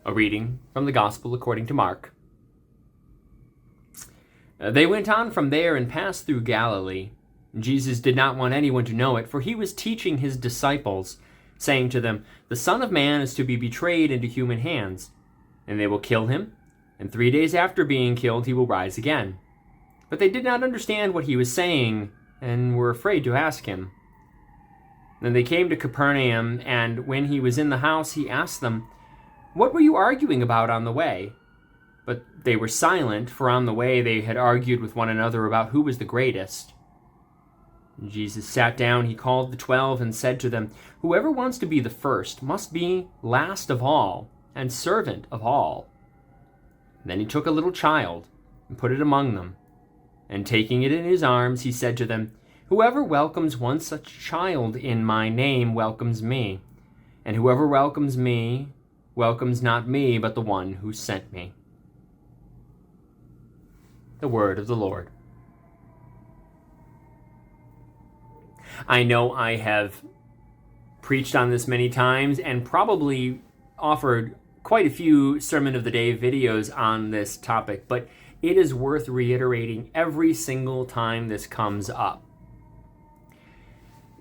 A reading from the Gospel according to Mark. They went on from there and passed through Galilee. Jesus did not want anyone to know it, for he was teaching his disciples, saying to them, "The Son of Man is to be betrayed into human hands, and they will kill him, and 3 days after being killed he will rise again." But they did not understand what he was saying, and were afraid to ask him. Then they came to Capernaum, and when he was in the house, he asked them, "What were you arguing about on the way?" But they were silent, for on the way they had argued with one another about who was the greatest. Jesus sat down, he called the 12, and said to them, "Whoever wants to be the first must be last of all, and servant of all." Then he took a little child, and put it among them, and taking it in his arms, he said to them, "Whoever welcomes one such child in my name welcomes me, and whoever welcomes me welcomes not me, but the one who sent me." The word of the Lord. I know I have preached on this many times and probably offered quite a few Sermon of the Day videos on this topic, but it is worth reiterating every single time this comes up.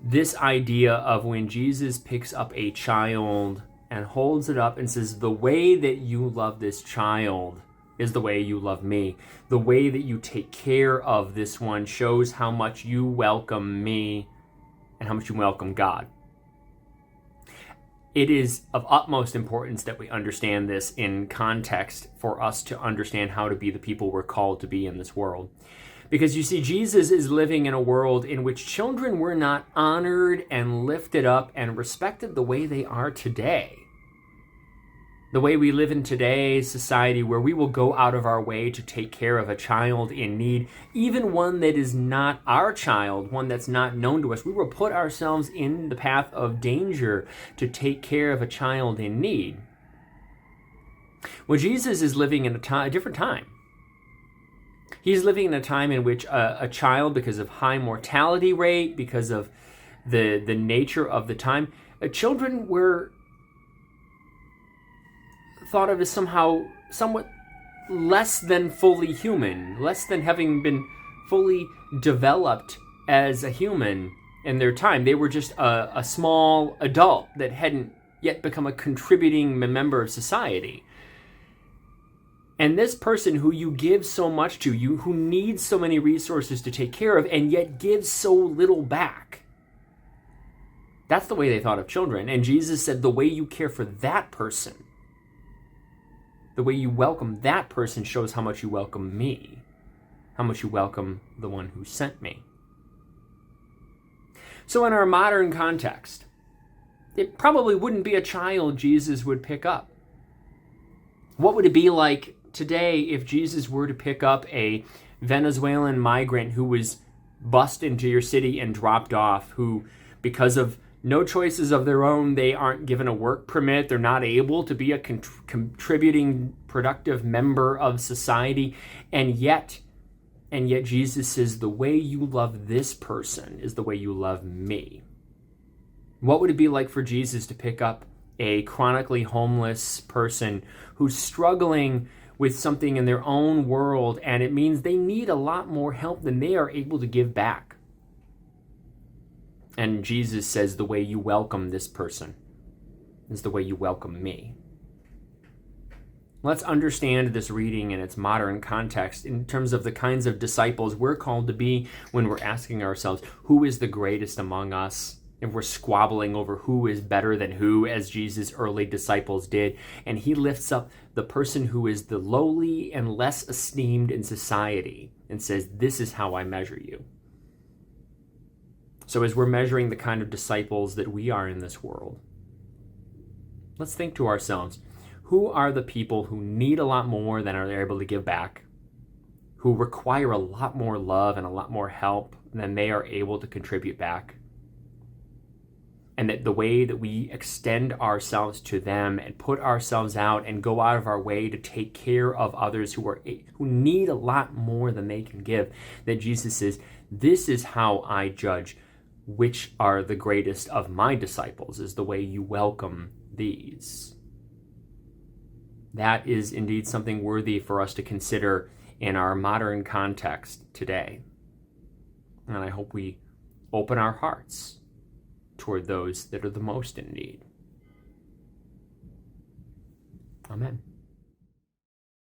This idea of when Jesus picks up a child and holds it up and says, "The way that you love this child is the way you love me. The way that you take care of this one shows how much you welcome me and how much you welcome God." It is of utmost importance that we understand this in context for us to understand how to be the people we're called to be in this world. Because you see, Jesus is living in a world in which children were not honored and lifted up and respected the way they are today. The way we live in today's society, where we will go out of our way to take care of a child in need, even one that is not our child, one that's not known to us. We will put ourselves in the path of danger to take care of a child in need. Well, Jesus is living in a different time. He's living in a time in which a child, because of high mortality rate, because of the nature of the time, children were thought of as somewhat less than fully human, less than having been fully developed as a human in their time. They were just a small adult that hadn't yet become a contributing member of society. And this person who you give so much to, you who needs so many resources to take care of, and yet gives so little back. That's the way they thought of children. And Jesus said, the way you care for that person, the way you welcome that person, shows how much you welcome me, how much you welcome the one who sent me. So in our modern context, it probably wouldn't be a child Jesus would pick up. What would it be like today if Jesus were to pick up a Venezuelan migrant who was bussed into your city and dropped off, who, because of no choices of their own, they aren't given a work permit, they're not able to be a contributing, productive member of society, and yet Jesus says, the way you love this person is the way you love me. What would it be like for Jesus to pick up a chronically homeless person who's struggling with something in their own world, and it means they need a lot more help than they are able to give back? And Jesus says, the way you welcome this person is the way you welcome me. Let's understand this reading in its modern context in terms of the kinds of disciples we're called to be when we're asking ourselves, who is the greatest among us? If we're squabbling over who is better than who, as Jesus' early disciples did, and he lifts up the person who is the lowly and less esteemed in society and says, this is how I measure you. So as we're measuring the kind of disciples that we are in this world, let's think to ourselves, who are the people who need a lot more than are able to give back, who require a lot more love and a lot more help than they are able to contribute back? And that the way that we extend ourselves to them and put ourselves out and go out of our way to take care of others who need a lot more than they can give, that Jesus says, this is how I judge which are the greatest of my disciples, is the way you welcome these. that is indeed something worthy for us to consider in our modern context today. And I hope we open our hearts toward those that are the most in need. Amen.